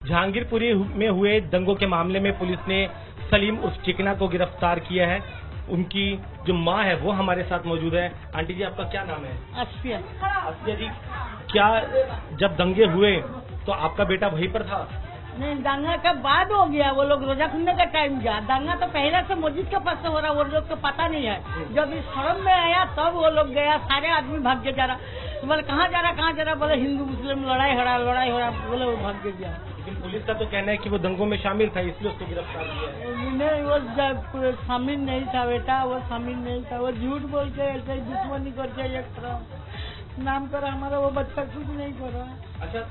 जहांगीरपुरी में हुए दंगों के मामले में पुलिस ने सलीम उर्फ चिकना को गिरफ्तार किया है। उनकी जो मां है वो हमारे साथ मौजूद है। आंटी जी, आपका क्या नाम है? अस्फिया। अस्फिया जी, क्या जब दंगे हुए तो आपका बेटा वहीं पर था? नहीं, दंगा का बाद हो गया। वो लोग रोजा खुलने का टाइम गया। दंगा तो पहले से मस्जिद के पास से हो रहा, वो लोग को पता नहीं है। जब इस हरम में आया तब वो लोग गया, सारे आदमी भाग के जा रहा। बोले कहाँ जा रहा? बोले हिंदू मुस्लिम लड़ाई हो रहा, बोले वो भाग के गया। लेकिन पुलिस का तो कहना है कि वो दंगों में शामिल था, इसलिए उसको गिरफ्तार किया है। नहीं, वो शामिल नहीं था बेटा, वो शामिल नहीं था। वो झूठ बोल के ऐसे ही दुश्मनी करके एक तरह नाम करा हमारा, वो बच्चा कुछ नहीं करा। अच्छा,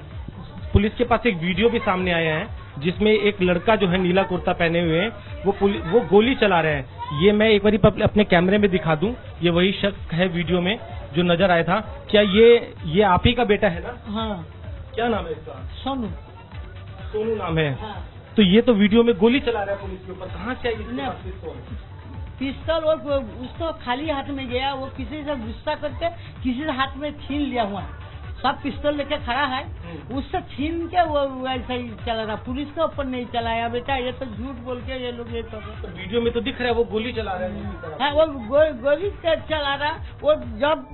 पुलिस के पास एक वीडियो भी सामने आया है जिसमें एक लड़का जो है नीला कुर्ता पहने हुए वो गोली चला रहे हैं। ये मैं एक बार अपने कैमरे में दिखा दूं। ये वही शख्स है वीडियो में जो नजर आया था। क्या ये आप ही का बेटा है ना? हाँ। क्या नाम है इसका? सोनू। सोनू नाम है। हाँ। तो ये तो वीडियो में गोली चला रहा है पुलिस के ऊपर। कहाँ से पिस्तौल? और उसको खाली हाथ में गया, वो किसी से गुस्सा करके किसी से हाथ में छीन लिया हुआ। सब पिस्तौल लेके खड़ा है, उससे छीन के वो ऐसा ही चला रहा। पुलिस के ऊपर नहीं चलाया बेटा, ये तो झूठ बोल के ये लोग ये कर रहे। तो वीडियो में तो दिख रहा है वो गोली चला रहा है। वो गोली चला रहा। वो जब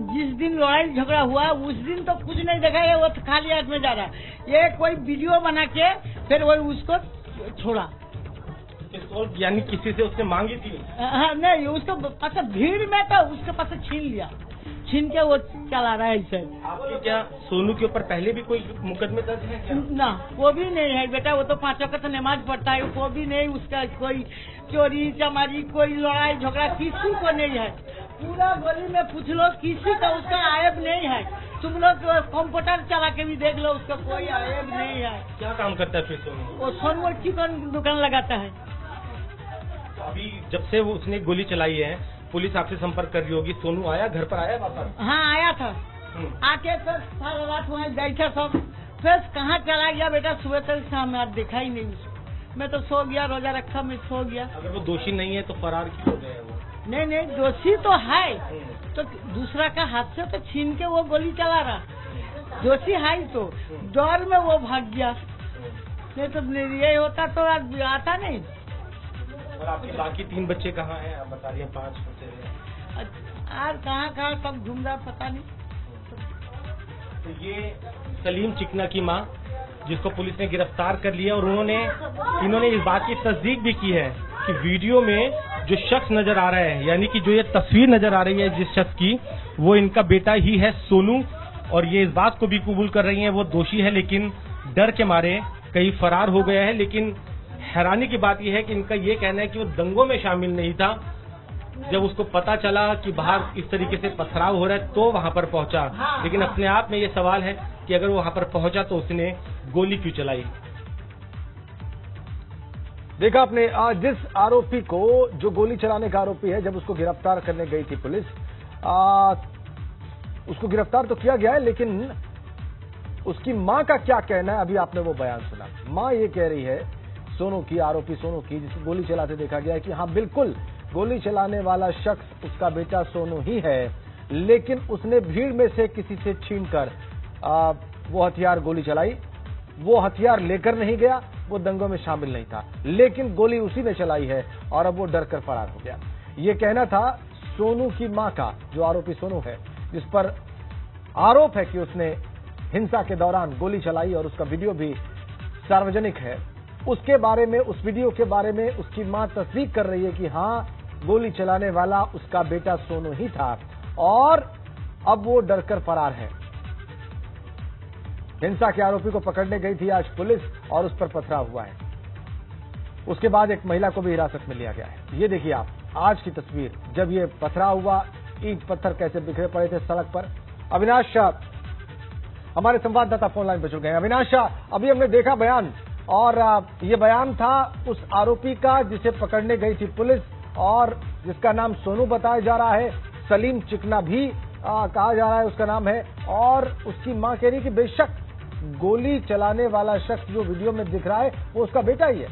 जिस दिन लड़ाई झगड़ा हुआ उस दिन तो कुछ नहीं देखा है, वो तो खाली हाथ में जा रहा है। ये कोई वीडियो बना के फिर वो उसको छोड़ा। यानी किसी से उसने मांगी थी? हाँ, नहीं, उसको पास भीड़ में तो उसके पास छीन लिया, छीन के वो चला रहा है ऐसे। आपके क्या सोनू के ऊपर पहले भी कोई मुकदमे दर्ज है क्या? ना, वो भी नहीं है बेटा। वो तो 5 वक्त नमाज पढ़ता है, वो भी नहीं। उसका कोई चोरी चमारी, कोई लड़ाई झगड़ा किसी को नहीं है। पूरा गली में पूछ लो, किसी का उसका आयब नहीं है। तुम लोग कंप्यूटर चला के भी देख लो, उसका कोई आयब नहीं है। क्या काम करता है फिर सोनू? वो सोनू चिकन दुकान लगाता है। अभी जब से वो उसने गोली चलाई है, पुलिस आपसे संपर्क कर रही होगी। सोनू आया, घर पर आया वापस? हाँ, आया था। आके फिर सारा रात वहाँ बैठा सब। फिर कहाँ चला गया बेटा? सुबह तक शाम में देखा ही नहीं उसको। मैं तो सो गया, रोजा रखा, मैं सो गया। अगर वो दोषी नहीं है तो फरार क्यों हो गया वो? नहीं, दोषी तो है, तो दूसरा का हाथ से तो छीन के वो गोली चला रहा। दोषी है तो डर में वो भाग गया। नहीं तो ये होता तो आता नहीं। और आपके बाकी 3 बच्चे कहाँ हैं? आप बता रही हैं 5 बच्चे हैं। आज कहाँ सब घूम रहा पता नहीं। तो ये सलीम चिकना की माँ, जिसको पुलिस ने गिरफ्तार कर लिया, और इन्होंने इस बात की तस्दीक भी की है कि वीडियो में जो शख्स नजर आ रहा है, यानी कि जो ये तस्वीर नजर आ रही है जिस शख्स की, वो इनका बेटा ही है सोनू। और ये इस बात को भी कबूल कर रही है वो दोषी है, लेकिन डर के मारे कहीं फरार हो गया है। लेकिन हैरानी की बात यह है कि इनका ये कहना है कि वो दंगों में शामिल नहीं था। जब उसको पता चला कि बाहर इस तरीके से पथराव हो रहा है तो वहां पर पहुंचा। लेकिन अपने आप में ये सवाल है कि अगर वो वहां पर पहुंचा तो उसने गोली क्यों चलाई? देखा आपने, जिस आरोपी को, जो गोली चलाने का आरोपी है, जब उसको गिरफ्तार करने गई थी पुलिस, उसको गिरफ्तार तो किया गया है, लेकिन उसकी मां का क्या कहना है अभी आपने वो बयान सुना। मां ये कह रही है सोनू की, आरोपी सोनू की, जिसको गोली चलाते देखा गया है, कि हाँ बिल्कुल गोली चलाने वाला शख्स उसका बेटा सोनू ही है, लेकिन उसने भीड़ में से किसी से छीनकर वो हथियार गोली चलाई। वो हथियार लेकर नहीं गया, वो दंगों में शामिल नहीं था, लेकिन गोली उसी ने चलाई है और अब वो डर कर फरार हो गया। ये कहना था सोनू की मां का, जो आरोपी सोनू है, जिस पर आरोप है कि उसने हिंसा के दौरान गोली चलाई और उसका वीडियो भी सार्वजनिक है। उसके बारे में, उस वीडियो के बारे में उसकी मां तस्दीक कर रही है कि हाँ, गोली चलाने वाला उसका बेटा सोनू ही था और अब वो डरकर फरार है। हिंसा के आरोपी को पकड़ने गई थी आज पुलिस और उस पर पथराव हुआ है। उसके बाद एक महिला को भी हिरासत में लिया गया है। ये देखिए आप आज की तस्वीर, जब ये पथराव हुआ, ईंट पत्थर कैसे बिखरे पड़े थे सड़क पर। अविनाश शाह हमारे संवाददाता फोन लाइन पर जुड़ गए। अविनाश शाह, अभी हमने देखा बयान, और ये बयान था उस आरोपी का जिसे पकड़ने गई थी पुलिस और जिसका नाम सोनू बताया जा रहा है। सलीम चिकना भी कहा जा रहा है उसका नाम है, और उसकी मां कह रही कि बेशक गोली चलाने वाला शख्स जो वीडियो में दिख रहा है वो उसका बेटा ही है।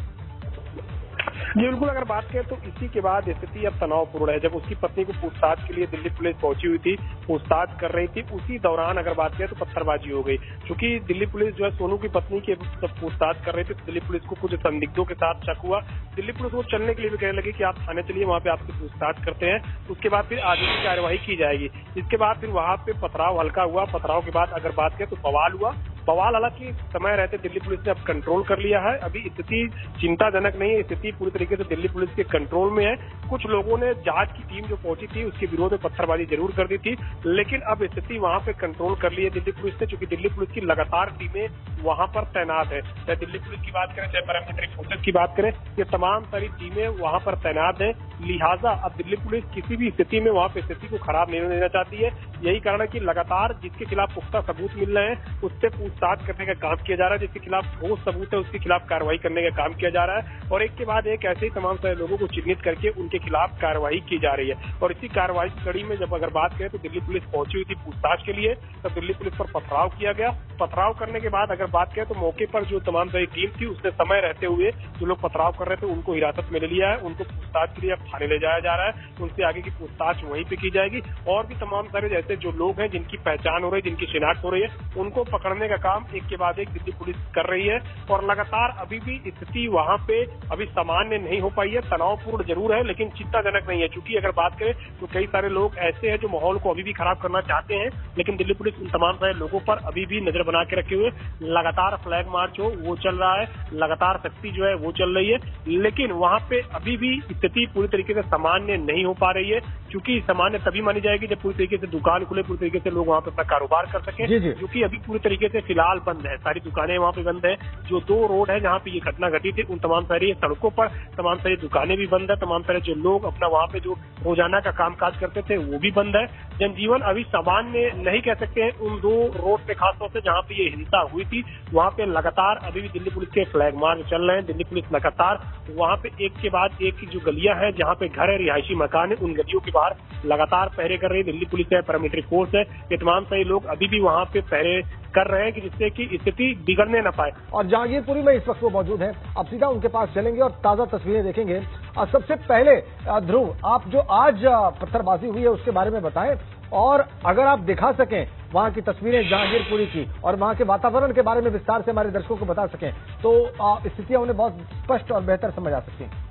जी बिल्कुल, अगर बात करें तो इसी के बाद स्थिति अब तनावपूर्ण है। जब उसकी पत्नी को पूछताछ के लिए दिल्ली पुलिस पहुंची हुई थी, पूछताछ कर रही थी, उसी दौरान अगर बात करें तो पत्थरबाजी हो गई। क्योंकि दिल्ली पुलिस जो है सोनू की पत्नी की जब पूछताछ कर रही थी तो दिल्ली पुलिस को कुछ संदिग्धों के साथ शक हुआ। दिल्ली पुलिस को चलने के लिए भी कहने लगी कि आप थाने चलिए, वहाँ पे आपसे पूछताछ करते हैं, उसके बाद फिर आगे की कार्यवाही की जाएगी। इसके बाद फिर वहाँ पे पथराव हल्का हुआ। पथराव के बाद अगर बात करें तो बवाल हुआ। बवाल हालांकि समय रहते दिल्ली पुलिस ने अब कंट्रोल कर लिया है। अभी स्थिति चिंताजनक नहीं है, स्थिति पूरी तरीके से दिल्ली पुलिस के कंट्रोल में है। कुछ लोगों ने जांच की टीम जो पहुंची थी उसके विरोध में पत्थरबाजी जरूर कर दी थी, लेकिन अब स्थिति वहां पे कंट्रोल कर ली है दिल्ली पुलिस ने, क्योंकि दिल्ली पुलिस की लगातार टीमें वहां पर तैनात है। चाहे दिल्ली पुलिस की बात करें, चाहे पैरामिलिट्री फोर्सेज की बात करें, ये तमाम सारी टीमें वहां पर तैनात है। लिहाजा अब दिल्ली पुलिस किसी भी स्थिति में वहां पे स्थिति को खराब नहीं होने देना चाहती है। यही कारण है कि लगातार जिसके खिलाफ पुख्ता सबूत मिल रहे हैं उससे पूछताछ करने का काम किया जा रहा है, जिसके खिलाफ ठोस सबूत है उसके खिलाफ कार्रवाई करने का काम किया जा रहा है, और एक के बाद एक ऐसे ही तमाम सारे लोगों को चिन्हित करके उनके खिलाफ कार्रवाई की जा रही है। और इसी कार्रवाई की कड़ी में जब अगर बात करें तो दिल्ली पुलिस पहुंची हुई थी पूछताछ के लिए, तब दिल्ली पुलिस पर पथराव किया गया। पथराव करने के बाद अगर बात करें तो मौके पर जो तमाम सारी टीम थी उसने समय रहते हुए जो लोग पथराव कर रहे थे उनको हिरासत में ले लिया है। उनको पूछताछ के लिए अब थाने ले जाया जा रहा है, उनसे आगे की पूछताछ वहीं पे की जाएगी। और भी तमाम सारे जैसे जो लोग हैं जिनकी पहचान हो रही है, जिनकी शिनाख्त हो रही है, उनको पकड़ने का काम एक के बाद एक दिल्ली पुलिस कर रही है। और लगातार अभी भी स्थिति वहां पे अभी सामान्य नहीं हो पाई है, तनावपूर्ण जरूर है लेकिन चिंताजनक नहीं है। क्योंकि अगर बात करें तो कई सारे लोग ऐसे हैं जो माहौल को अभी भी खराब करना चाहते हैं, लेकिन दिल्ली पुलिस उन तमाम सारे लोगों पर अभी भी नजर बना के रखे हुए। लगातार फ्लैग मार्च हो वो चल रहा है, लगातार सख्ती जो है वो चल रही है, लेकिन वहां पे अभी भी स्थिति पूरी तरीके से सामान्य नहीं हो पा रही है। क्योंकि सामान्य तभी मानी जाएगी जब पूरी तरीके से दुकान खुले, पूरी तरीके से लोग वहां पे अपना कारोबार कर सके, जो कि अभी पूरी तरीके से फिलहाल बंद है। सारी दुकानें वहां पे बंद है। जो 2 रोड है जहां पे ये घटना घटी थी उन तमाम सारी सड़कों पर तमाम सारी दुकानें भी बंद है। तमाम सारे जो लोग अपना वहां पे जो रोजाना का कामकाज करते थे वो भी बंद है। जनजीवन अभी सामान्य नहीं कह सकते हैं। उन 2 रोड पे खासतौर से जहां पे ये हिंसा हुई थी वहां पे लगातार अभी भी दिल्ली पुलिस के फ्लैग मार्च चल रहे हैं। दिल्ली पुलिस लगातार वहां पे एक के बाद एक जो गलियां हैं जहां पे घर है, रिहायशी मकान है, उन गलियों के बाहर लगातार पहरे कर रही है। दिल्ली पुलिस है, पैरामिलिट्री फोर्स है, ये तमाम सारे लोग अभी भी वहां पे पहरे कर रहे हैं कि जिससे कि स्थिति बिगड़ने न पाए। और जहांगीरपुरी में इस वक्त वो मौजूद हैं, अब सीधा उनके पास चलेंगे और ताजा तस्वीरें देखेंगे। सबसे पहले ध्रुव, आप जो आज पत्थरबाजी हुई है उसके बारे में बताएं, और अगर आप दिखा सकें वहां की तस्वीरें जहांगीरपुरी की और वहां के वातावरण के बारे में विस्तार से हमारे दर्शकों को बता सकें तो स्थितियां उन्हें बहुत स्पष्ट और बेहतर समझ आ सकती हैं।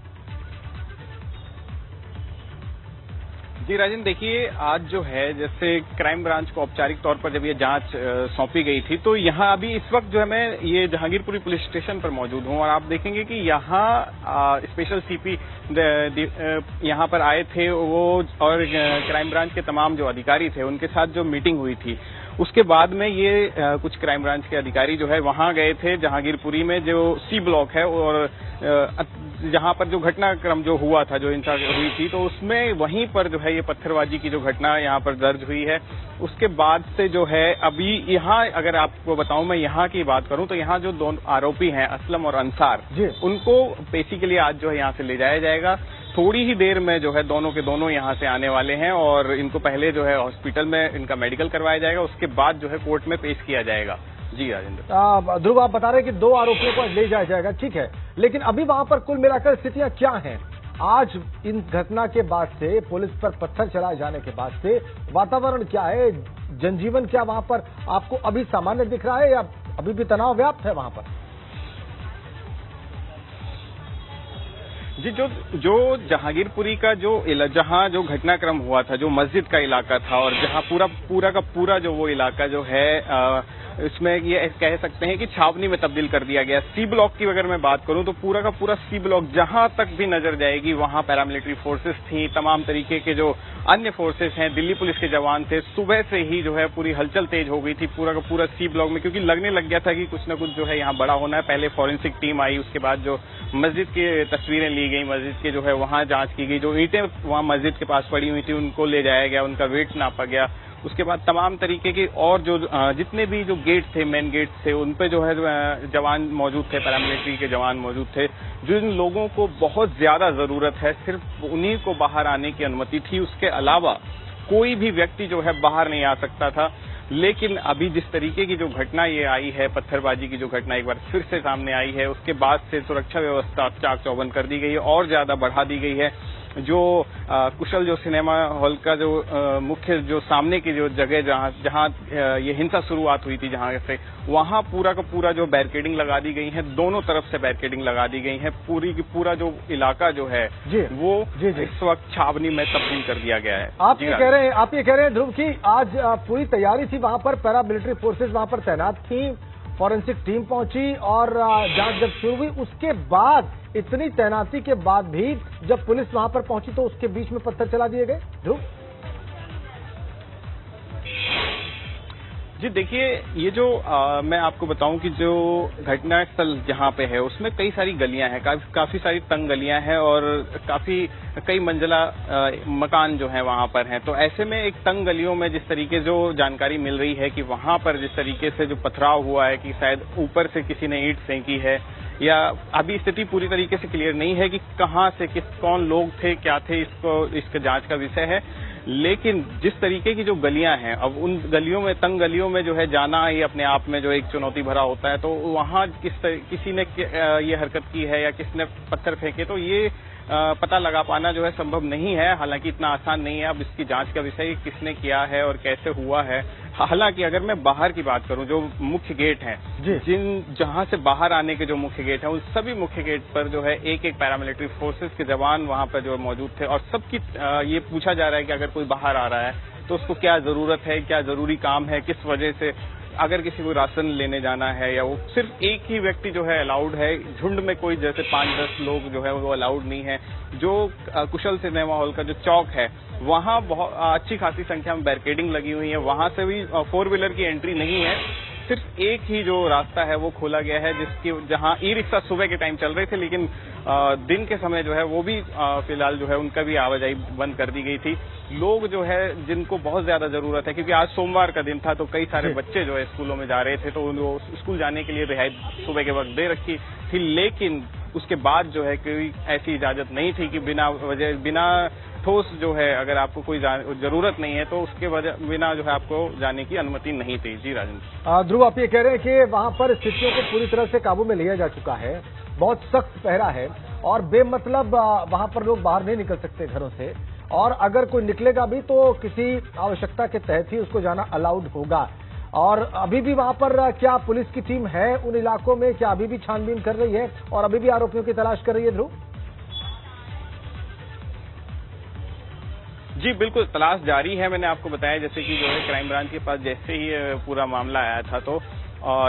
जी राजन, देखिए आज जो है जैसे क्राइम ब्रांच को औपचारिक तौर पर जब ये जांच सौंपी गई थी तो यहाँ अभी इस वक्त जो है मैं ये जहांगीरपुरी पुलिस स्टेशन पर मौजूद हूँ और आप देखेंगे कि यहाँ स्पेशल सीपी यहाँ पर आए थे वो, और क्राइम ब्रांच के तमाम जो अधिकारी थे उनके साथ जो मीटिंग हुई थी उसके बाद में ये कुछ क्राइम ब्रांच के अधिकारी जो है वहां गए थे जहांगीरपुरी में जो सी ब्लॉक है, और जहां पर जो घटनाक्रम जो हुआ था, जो हिंसा हुई थी, तो उसमें वहीं पर जो है ये पत्थरबाजी की जो घटना यहाँ पर दर्ज हुई है। उसके बाद से जो है अभी यहाँ अगर आपको बताऊं, मैं यहाँ की बात करूं तो यहाँ जो 2 आरोपी हैं असलम और अंसार, उनको पेशी के लिए आज जो है यहाँ से ले जाया जाएगा। थोड़ी ही देर में जो है दोनों के दोनों यहाँ से आने वाले हैं और इनको पहले जो है हॉस्पिटल में इनका मेडिकल करवाया जाएगा, उसके बाद जो है कोर्ट में पेश किया जाएगा। जी राजेंद्र। ध्रुव, आप बता रहे हैं कि 2 आरोपियों को ले जाया जाएगा, ठीक है, लेकिन अभी वहां पर कुल मिलाकर स्थितियां क्या हैं? आज इन घटना के बाद से, पुलिस पर पत्थर चलाए जाने के बाद से वातावरण क्या है, जनजीवन क्या वहां पर आपको अभी सामान्य दिख रहा है या अभी भी तनाव व्याप्त है वहां पर? जी, जो जहांगीरपुरी का जहां जो घटनाक्रम हुआ था, जो मस्जिद का इलाका था और जहां पूरा का पूरा जो वो इलाका जो है इसमें ये कह सकते हैं कि छावनी में तब्दील कर दिया गया। सी ब्लॉक की अगर मैं बात करूं तो पूरा का पूरा सी ब्लॉक जहां तक भी नजर जाएगी वहां पैरामिलिट्री फोर्सेस थी, तमाम तरीके के जो अन्य फोर्सेस हैं, दिल्ली पुलिस के जवान थे। सुबह से ही जो है पूरी हलचल तेज हो गई थी पूरा का पूरा सी ब्लॉक में, क्योंकि लगने लग गया था कि कुछ न कुछ जो है यहाँ बड़ा होना है। पहले फॉरेंसिक टीम आई, उसके बाद जो मस्जिद की तस्वीरें ली गई, मस्जिद के जो है वहां जांच की गई, जो ईंटें वहां मस्जिद के पास पड़ी हुई थी उनको ले जाया गया, उनका वेट नापा गया। उसके बाद तमाम तरीके के और जो जितने भी जो गेट थे, मेन गेट थे, उन पे जो है जवान मौजूद थे, पैरामिलिट्री के जवान मौजूद थे। जिन लोगों को बहुत ज्यादा जरूरत है सिर्फ उन्हीं को बाहर आने की अनुमति थी, उसके अलावा कोई भी व्यक्ति जो है बाहर नहीं आ सकता था। लेकिन अभी जिस तरीके की जो घटना ये आई है, पत्थरबाजी की जो घटना एक बार फिर से सामने आई है, उसके बाद से सुरक्षा व्यवस्था चाक चौबंद कर दी गई है और ज्यादा बढ़ा दी गई है। जो कुशल जो सिनेमा हॉल का जो मुख्य जो सामने की जो जगह जहां ये हिंसा शुरुआत हुई थी, जहां से वहां पूरा का पूरा जो बैरिकेडिंग लगा दी गई है, दोनों तरफ से बैरिकेडिंग लगा दी गई है। पूरी की पूरा जो इलाका जो है वो इस वक्त छावनी में तब्दील कर दिया गया है। आप ये कह रहे हैं ध्रुव की आज पूरी तैयारी थी, वहां पर पैरामिलिट्री फोर्सेज वहां पर तैनात थी, फॉरेंसिक टीम पहुंची और जांच जब शुरू हुई उसके बाद इतनी तैनाती के बाद भी जब पुलिस वहां पर पहुंची तो उसके बीच में पत्थर चला दिए गए। ध्रुव जी देखिए, ये जो मैं आपको बताऊं कि जो घटना स्थल जहां पे है उसमें कई सारी गलियां हैं, काफी सारी तंग गलियां हैं और कई मंजिला मकान जो है वहां पर हैं। तो ऐसे में एक तंग गलियों में जिस तरीके जो जानकारी मिल रही है कि वहां पर जिस तरीके से जो पथराव हुआ है कि शायद ऊपर से किसी ने ईंट फेंकी है, या अभी स्थिति पूरी तरीके से क्लियर नहीं है कि कहां से कौन लोग थे, क्या थे, इसका जांच का विषय है। लेकिन जिस तरीके की जो गलियां हैं, अब उन गलियों में, तंग गलियों में जो है जाना ही अपने आप में जो एक चुनौती भरा होता है। तो वहां किसी ने ये हरकत की है या किसने पत्थर फेंके, तो ये पता लगा पाना जो है संभव नहीं है। हालांकि इतना आसान नहीं है। अब इसकी जांच का विषय किसने किया है और कैसे हुआ है। हालांकि अगर मैं बाहर की बात करूं, जो मुख्य गेट हैं, जहां से बाहर आने के जो मुख्य गेट हैं, उन सभी मुख्य गेट पर जो है एक एक पैरामिलिट्री फोर्सेस के जवान वहां पर जो मौजूद थे और सबकी ये पूछा जा रहा है कि अगर कोई बाहर आ रहा है तो उसको क्या जरूरत है, क्या जरूरी काम है, किस वजह से, अगर किसी को राशन लेने जाना है, या वो सिर्फ एक ही व्यक्ति जो है अलाउड है, झुंड में कोई जैसे 5-10 लोग जो है वो अलाउड नहीं है। जो कुशल सिनेमा हॉल का जो चौक है वहां बहुत अच्छी खासी संख्या में बैरिकेडिंग लगी हुई है, वहां से भी 4 व्हीलर की एंट्री नहीं है। सिर्फ एक ही जो रास्ता है वो खोला गया है, जहां ई रिक्शा सुबह के टाइम चल रहे थे, लेकिन दिन के समय जो है वो भी फिलहाल जो है उनका भी आवाजाही बंद कर दी गई थी। लोग जो है जिनको बहुत ज्यादा जरूरत है, क्योंकि आज सोमवार का दिन था, तो कई सारे बच्चे जो है स्कूलों में जा रहे थे, तो वो स्कूल जाने के लिए रिहाई सुबह के वक्त दे रखी थी। लेकिन उसके बाद जो है कोई ऐसी इजाजत नहीं थी कि बिना ठोस जो है, अगर आपको कोई जरूरत नहीं है तो उसके बिना जो है आपको जाने की अनुमति नहीं थी। जी राजेंद्र। ध्रुव, आप ये कह रहे हैं कि वहां पर स्थितियों को पूरी तरह से काबू में लिया जा चुका है, बहुत सख्त पहरा है और बेमतलब वहां पर लोग बाहर नहीं निकल सकते घरों से, और अगर कोई निकलेगा भी तो किसी आवश्यकता के तहत ही उसको जाना अलाउड होगा। और अभी भी वहां पर क्या पुलिस की टीम है उन इलाकों में, क्या अभी भी छानबीन कर रही है और अभी भी आरोपियों की तलाश कर रही है? ध्रुव जी बिल्कुल, तलाश जारी है। मैंने आपको बताया जैसे कि जो है क्राइम ब्रांच के पास जैसे ही पूरा मामला आया था, तो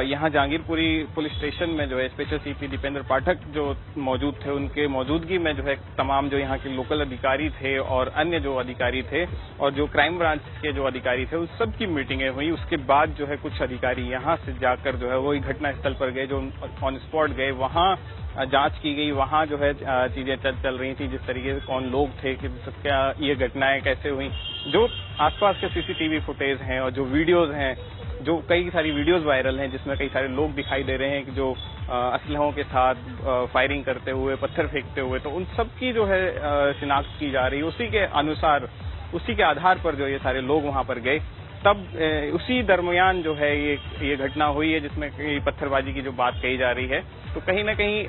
यहाँ जहांगीरपुरी पुलिस स्टेशन में जो है स्पेशल सीपी दीपेंद्र पाठक जो मौजूद थे, उनके मौजूदगी में जो है तमाम जो यहाँ के लोकल अधिकारी थे और अन्य जो अधिकारी थे और जो क्राइम ब्रांच के जो अधिकारी थे, उन सब की मीटिंगें हुई। उसके बाद जो है कुछ अधिकारी यहाँ से जाकर जो है वही घटनास्थल पर गए, जो ऑन स्पॉट गए, वहाँ जांच की गई, वहां जो है चीजें चल रही थी, जिस तरीके से कौन लोग थे, कि क्या ये घटनाएं कैसे हुई, जो आसपास के सीसीटीवी फुटेज हैं और जो वीडियोज हैं, जो कई सारी वीडियोज वायरल हैं जिसमें कई सारे लोग दिखाई दे रहे हैं कि जो असलहों के साथ फायरिंग करते हुए, पत्थर फेंकते हुए, तो उन सब की जो है शिनाख्त की जा रही है। उसी के अनुसार, उसी के आधार पर जो ये सारे लोग वहां पर गए, तब उसी दरमियान जो है ये घटना हुई है जिसमें पत्थरबाजी की जो बात कही जा रही है। तो कहीं ना कहीं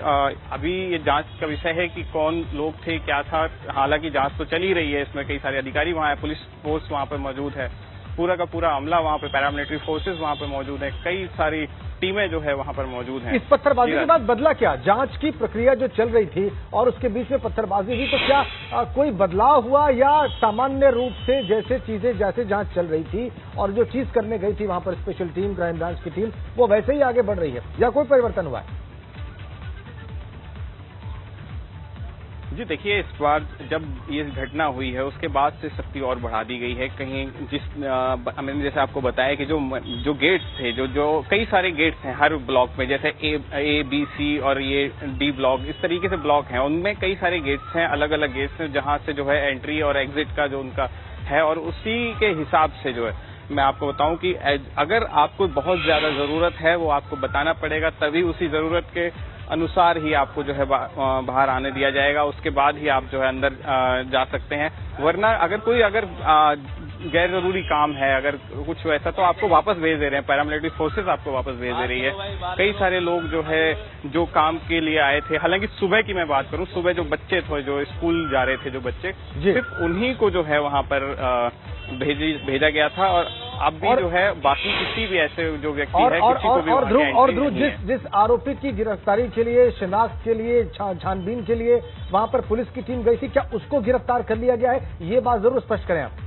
अभी ये जांच का विषय है कि कौन लोग थे, क्या था। हालांकि जांच तो चल ही रही है, इसमें कई सारे अधिकारी वहां है, पुलिस फोर्स वहां पर मौजूद है, पूरा का पूरा अमला वहां पे, पैरामिलिट्री फोर्सेस वहां पे मौजूद है, कई सारी टीमें जो है वहां पर मौजूद हैं। इस पत्थरबाजी के बाद बदला क्या? जांच की प्रक्रिया जो चल रही थी और उसके बीच में पत्थरबाजी हुई, तो क्या कोई बदलाव हुआ या सामान्य रूप से जैसे जांच चल रही थी और जो चीज करने गई थी वहां पर स्पेशल टीम, क्राइम ब्रांच की टीम, वो वैसे ही आगे बढ़ रही है या कोई परिवर्तन हुआ है? जी देखिए, इस बार जब ये घटना हुई है उसके बाद से सख्ती और बढ़ा दी गई है। कहीं मैंने जैसे आपको बताया कि जो गेट्स थे, जो कई सारे गेट्स हैं हर ब्लॉक में, जैसे ए बी सी और ये डी ब्लॉक, इस तरीके से ब्लॉक हैं, उनमें कई सारे गेट्स हैं, अलग अलग गेट्स हैं, जहां से जो है एंट्री और एग्जिट का जो उनका है, और उसी के हिसाब से जो है मैं आपको बताऊं कि अगर आपको बहुत ज्यादा जरूरत है वो आपको बताना पड़ेगा, तभी उसी जरूरत के अनुसार ही आपको जो है बाहर आने दिया जाएगा, उसके बाद ही आप जो है अंदर जा सकते हैं। वरना अगर कोई गैर जरूरी काम है, अगर कुछ वैसा, तो आपको वापस भेज दे रहे हैं। पैरामिलिट्री फोर्सेस आपको वापस भेज दे रही है। कई सारे लोग जो है जो काम के लिए आए थे, हालांकि सुबह की मैं बात करूं, सुबह जो बच्चे थे जो स्कूल जा रहे थे, जो बच्चे, सिर्फ उन्हीं को जो है वहां पर भेजा गया था। और अब भी जो है बाकी किसी भी ऐसे जो व्यक्ति है किसी को भी और ध्रुव जिस आरोपी की गिरफ्तारी के लिए, शिनाख्त के लिए, छानबीन के लिए वहां पर पुलिस की टीम गई थी, क्या उसको गिरफ्तार कर लिया गया है? ये बात जरूर स्पष्ट करें आप।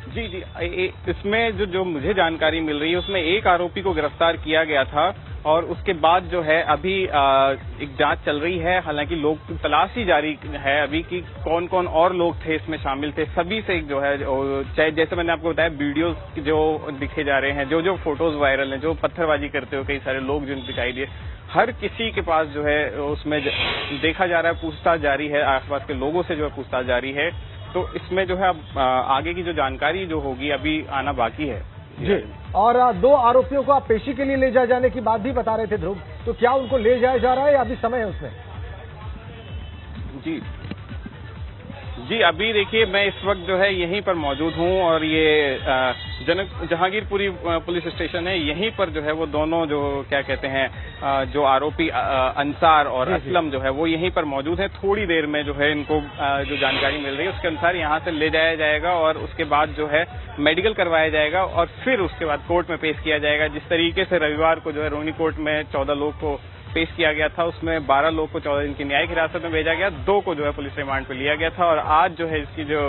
जी जी, इसमें जो मुझे जानकारी मिल रही है उसमें एक आरोपी को गिरफ्तार किया गया था और उसके बाद जो है अभी एक जांच चल रही है। हालांकि लोग तलाशी जारी है अभी कि कौन कौन और लोग थे इसमें शामिल थे। सभी से जो है, चाहे जैसे मैंने आपको बताया, वीडियोस जो दिखे जा रहे हैं, जो फोटोज वायरल हैं, जो पत्थरबाजी करते हुए कई सारे लोग जो दिखाई दिए, हर किसी के पास जो है उसमें देखा जा रहा है पूछताछ जारी है। आसपास के लोगों से जो है पूछताछ जारी है। तो इसमें जो है अब आगे की जो जानकारी जो होगी अभी आना बाकी है जी। और 2 आरोपियों को आप पेशी के लिए ले जाए जाने की बात भी बता रहे थे ध्रुव, तो क्या उनको ले जाया जा रहा है या अभी समय है उसमें? जी, अभी देखिए मैं इस वक्त जो है यहीं पर मौजूद हूं और ये जहांगीरपुरी पुलिस स्टेशन है। यहीं पर जो है वो दोनों जो क्या कहते हैं जो आरोपी अंसार और असलम जो है वो यहीं पर मौजूद है। थोड़ी देर में जो है इनको जो जानकारी मिल रही है उसके अनुसार यहां से ले जाया जाएगा और उसके बाद जो है मेडिकल करवाया जाएगा और फिर उसके बाद कोर्ट में पेश किया जाएगा। जिस तरीके से रविवार को जो है रोहिणी कोर्ट में 14 लोग को पेश किया गया था, उसमें 12 लोग को 14 दिन की न्यायिक हिरासत में भेजा गया, 2 को जो है पुलिस रिमांड पे लिया गया था और आज जो है इसकी जो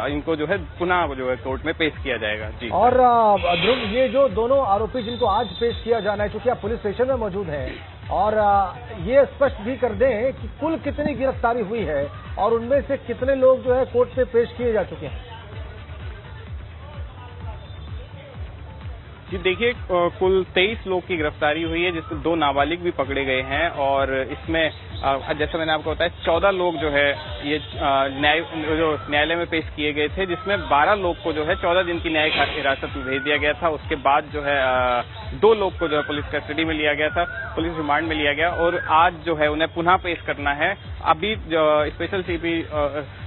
इनको जो है पुनः जो है कोर्ट में पेश किया जाएगा। जी। और ध्रुव, ये जो दोनों आरोपी जिनको आज पेश किया जाना है, चूंकि आप पुलिस स्टेशन में मौजूद हैं, और ये स्पष्ट भी कर दें कि कुल कितनी गिरफ्तारी हुई है और उनमें से कितने लोग जो है कोर्ट में पेश किए जा चुके हैं? जी देखिए, कुल 23 लोग की गिरफ्तारी हुई है, जिसमें 2 नाबालिग भी पकड़े गए हैं और इसमें जैसे मैंने आपको बताया 14 लोग जो है ये न्यायालय में पेश किए गए थे, जिसमें 12 लोग को जो है 14 दिन की न्यायिक हिरासत में भेज दिया गया था। उसके बाद जो है 2 लोग को जो है पुलिस कस्टडी में लिया गया था, पुलिस रिमांड में लिया गया और आज जो है उन्हें पुनः पेश करना है। अभी स्पेशल सीपी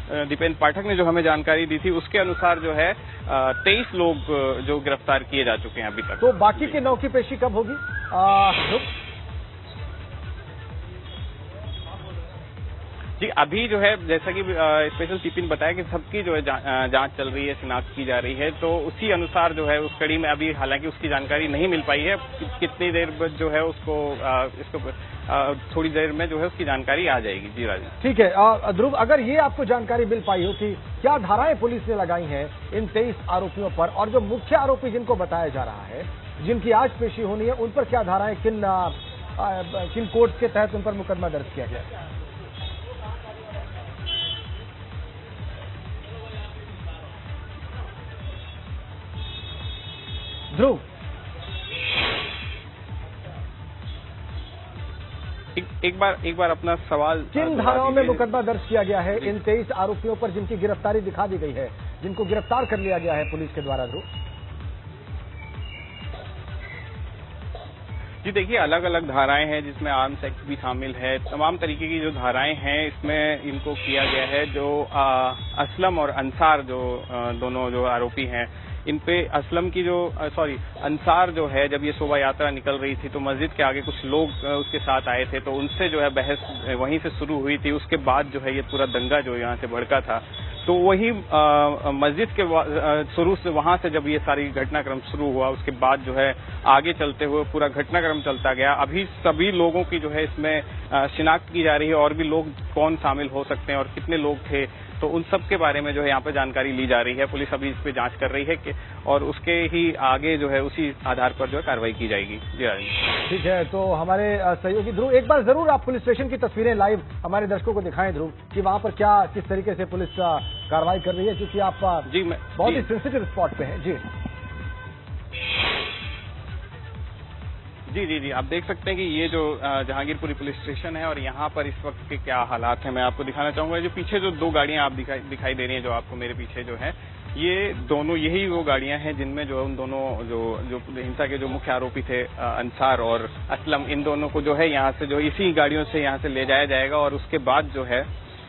दीपेंद्र पाठक ने जो हमें जानकारी दी थी उसके अनुसार जो है 23 लोग जो गिरफ्तार किए जा चुके हैं अभी तक। तो बाकी के 9 की पेशी कब होगी? जी, अभी जो है जैसा कि स्पेशल सीपी ने बताया कि सबकी जो है जांच चल रही है, शिनाख्त की जा रही है, तो उसी अनुसार जो है उस कड़ी में अभी हालांकि उसकी जानकारी नहीं मिल पाई है। कितनी देर बाद जो है इसको थोड़ी देर में जो है उसकी जानकारी आ जाएगी। जी राजन। ठीक है ध्रुव, अगर ये आपको जानकारी मिल पाई हो कि क्या धाराएं पुलिस ने लगाई हैं इन 23 आरोपियों पर और जो मुख्य आरोपी जिनको बताया जा रहा है, जिनकी आज पेशी होनी है, उन पर क्या धाराएं, किन कोर्ट के तहत उन पर मुकदमा दर्ज किया गया? ध्रुव, एक बार अपना सवाल। किन धाराओं में मुकदमा दर्ज किया गया है इन 23 आरोपियों पर जिनकी गिरफ्तारी दिखा दी गई है, जिनको गिरफ्तार कर लिया गया है पुलिस के द्वारा? ध्रुव जी देखिए, अलग अलग धाराएं हैं जिसमें आर्म्स एक्ट भी शामिल है। तमाम तरीके की जो धाराएं हैं इसमें इनको किया गया है। जो असलम और अंसार जो दोनों जो आरोपी हैं, इन पे असलम की अंसार जो है, जब ये शोभा यात्रा निकल रही थी तो मस्जिद के आगे कुछ लोग उसके साथ आए थे, तो उनसे जो है बहस वहीं से शुरू हुई थी। उसके बाद जो है ये पूरा दंगा जो यहाँ से भड़का था, तो वही मस्जिद के शुरू से वहां से जब ये सारी घटनाक्रम शुरू हुआ, उसके बाद जो है आगे चलते हुए पूरा घटनाक्रम चलता गया। अभी सभी लोगों की जो है इसमें शिनाख्त की जा रही है और भी लोग कौन शामिल हो सकते हैं और कितने लोग थे, तो उन सब के बारे में जो है यहाँ पे जानकारी ली जा रही है। पुलिस अभी इस पे जांच कर रही है कि और उसके ही आगे जो है उसी आधार पर जो है कार्रवाई की जाएगी। जी राजेश। ठीक है, तो हमारे सहयोगी ध्रुव, एक बार जरूर आप पुलिस स्टेशन की तस्वीरें लाइव हमारे दर्शकों को दिखाएं ध्रुव, कि वहां पर क्या किस तरीके से पुलिस कार्रवाई कर रही है, क्योंकि आप बहुत ही सेंसिटिव स्पॉट पे हैं। जी जी जी जी, आप देख सकते हैं कि ये जो जहांगीरपुरी पुलिस स्टेशन है और यहाँ पर इस वक्त के क्या हालात हैं मैं आपको दिखाना चाहूंगा। जो पीछे जो 2 गाड़ियां आप दिखाई दे रही हैं, जो आपको मेरे पीछे जो है, ये दोनों यही वो गाड़ियां हैं जिनमें जो उन दोनों जो हिंसा के जो मुख्य आरोपी थे अंसार और असलम, इन दोनों को जो है यहाँ से जो इसी गाड़ियों से यहाँ से ले जाया जाएगा और उसके बाद जो है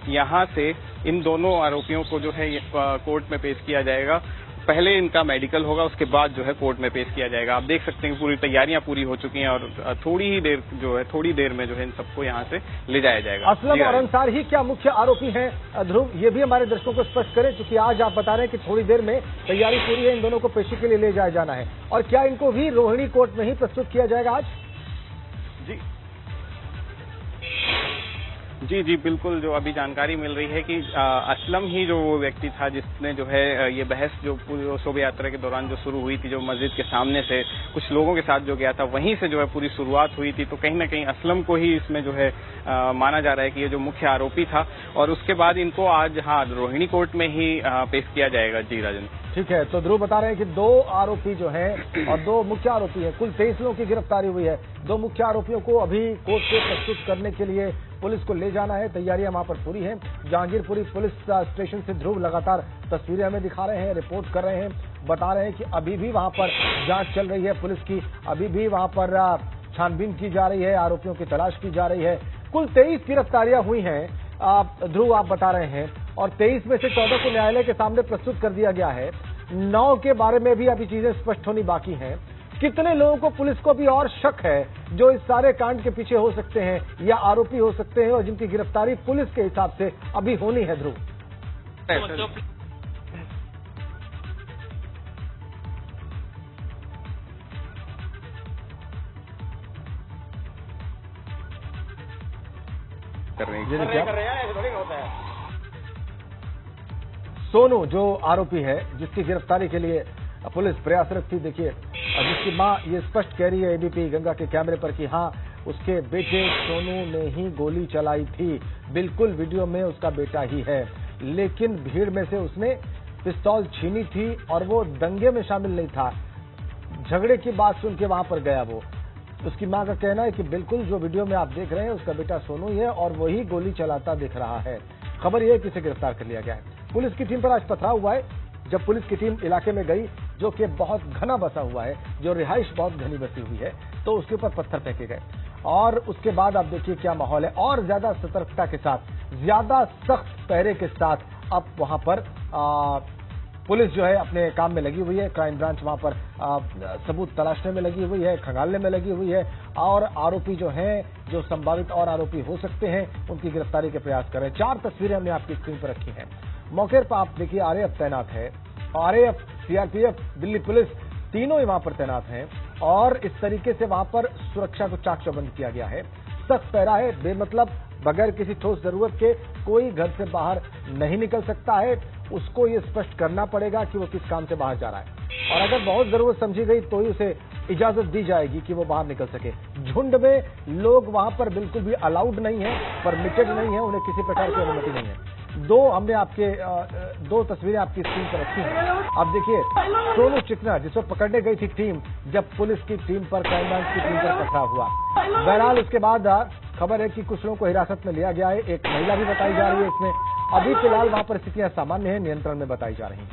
यहाँ से इन दोनों आरोपियों को जो है कोर्ट में पेश किया जाएगा। पहले इनका मेडिकल होगा, उसके बाद जो है कोर्ट में पेश किया जाएगा। आप देख सकते हैं कि पूरी तैयारियां पूरी हो चुकी हैं और थोड़ी देर में जो है इन सबको यहाँ से ले जाया जाएगा। असलम और अंसार ही क्या मुख्य आरोपी हैं? ध्रुव, ये भी हमारे दर्शकों को स्पष्ट करें, क्योंकि आज आप बता रहे हैं कि थोड़ी देर में तैयारी पूरी है, इन दोनों को पेशी के लिए ले जाया जाना है। और क्या इनको भी रोहिणी कोर्ट में ही प्रस्तुत किया जाएगा आज? जी बिल्कुल, जो अभी जानकारी मिल रही है कि असलम ही जो वो व्यक्ति था जिसने जो है ये बहस जो शोभा यात्रा के दौरान जो शुरू हुई थी, जो मस्जिद के सामने से कुछ लोगों के साथ जो गया था, वहीं से जो है पूरी शुरुआत हुई थी। तो कहीं ना कहीं असलम को ही इसमें जो है माना जा रहा है कि ये जो मुख्य आरोपी था और उसके बाद इनको आज रोहिणी कोर्ट में ही पेश किया जाएगा। जी राजन, ठीक है। तो ध्रुव बता रहे हैं कि 2 आरोपी जो हैं और 2 मुख्य आरोपी हैं, कुल 23 लोगों की गिरफ्तारी हुई है। 2 मुख्य आरोपियों को अभी कोर्ट से प्रस्तुत करने के लिए पुलिस को ले जाना है, तैयारियां वहां पर पूरी हैं। जहांगीरपुरी पुलिस स्टेशन से ध्रुव लगातार तस्वीरें हमें दिखा रहे हैं, रिपोर्ट कर रहे हैं, बता रहे हैं कि अभी भी वहां पर जांच चल रही है पुलिस की, अभी भी वहां पर छानबीन की जा रही है, आरोपियों की तलाश की जा रही है। कुल 23 गिरफ्तारियां हुई हैं ध्रुव, आप बता रहे हैं, और 23 में से 14 को न्यायालय के सामने प्रस्तुत कर दिया गया है। 9 के बारे में भी अभी चीजें स्पष्ट होनी बाकी हैं। कितने लोगों को पुलिस को भी और शक है जो इस सारे कांड के पीछे हो सकते हैं या आरोपी हो सकते हैं और जिनकी गिरफ्तारी पुलिस के हिसाब से अभी होनी है? ध्रुव, सोनू जो आरोपी है जिसकी गिरफ्तारी के लिए पुलिस प्रयासरत थी, देखिए जिसकी मां ये स्पष्ट कह रही है एबीपी गंगा के कैमरे पर कि हाँ, उसके बेटे सोनू ने ही गोली चलाई थी, बिल्कुल वीडियो में उसका बेटा ही है, लेकिन भीड़ में से उसने पिस्तौल छीनी थी और वो दंगे में शामिल नहीं था, झगड़े की बात सुन के वहां पर गया वो। उसकी मां का कहना है कि बिल्कुल जो वीडियो में आप देख रहे हैं उसका बेटा सोनू ही है और वही गोली चलाता दिख रहा है। खबर यह है कि इसे गिरफ्तार कर लिया गया है। पुलिस की टीम पर आज पथराव हुआ है। जब पुलिस की टीम इलाके में गई जो कि बहुत घना बसा हुआ है, जो रिहाइश बहुत घनी बसी हुई है, तो उसके ऊपर पत्थर फेंके गए और उसके बाद आप देखिए क्या माहौल है। और ज्यादा सतर्कता के साथ, ज्यादा सख्त पहरे के साथ अब वहां पर पुलिस जो है अपने काम में लगी हुई है। क्राइम ब्रांच वहां पर सबूत तलाशने में लगी हुई है, खंगालने में लगी हुई है और आरोपी जो हैं, जो संभावित और आरोपी हो सकते हैं, उनकी गिरफ्तारी के प्रयास कर रहे हैं। 4 तस्वीरें हमने आपकी स्क्रीन पर रखी हैं। मौके पर आप देखिए आरएएफ तैनात है, आरएएफ, सीआरपीएफ, दिल्ली पुलिस, तीनों ही वहां पर तैनात हैं और इस तरीके से वहां पर सुरक्षा को चाक चौबंद किया गया है। सख्त पहरा है, बेमतलब बगैर किसी ठोस जरूरत के कोई घर से बाहर नहीं निकल सकता है। उसको ये स्पष्ट करना पड़ेगा कि वो किस काम से बाहर जा रहा है और अगर बहुत जरूरत समझी गई तो ही उसे इजाजत दी जाएगी कि वो बाहर निकल सके। झुंड में लोग वहां पर बिल्कुल भी अलाउड नहीं है, परमिटेड नहीं है, उन्हें किसी प्रकार की अनुमति नहीं है। 2 तस्वीरें आपकी स्क्रीन पर रखी हैं। अब देखिए सोनू चिकना जिसको पकड़ने गई थी टीम, जब पुलिस की टीम पर, क्राइम ब्रांच की टीम पर पथराव हुआ। बहरहाल उसके बाद खबर है कि कुछ लोगों को हिरासत में लिया गया है, एक महिला भी बताई जा रही है इसमें। अभी फिलहाल वहां पर स्थितियां सामान्य है, नियंत्रण में बताई जा रही है।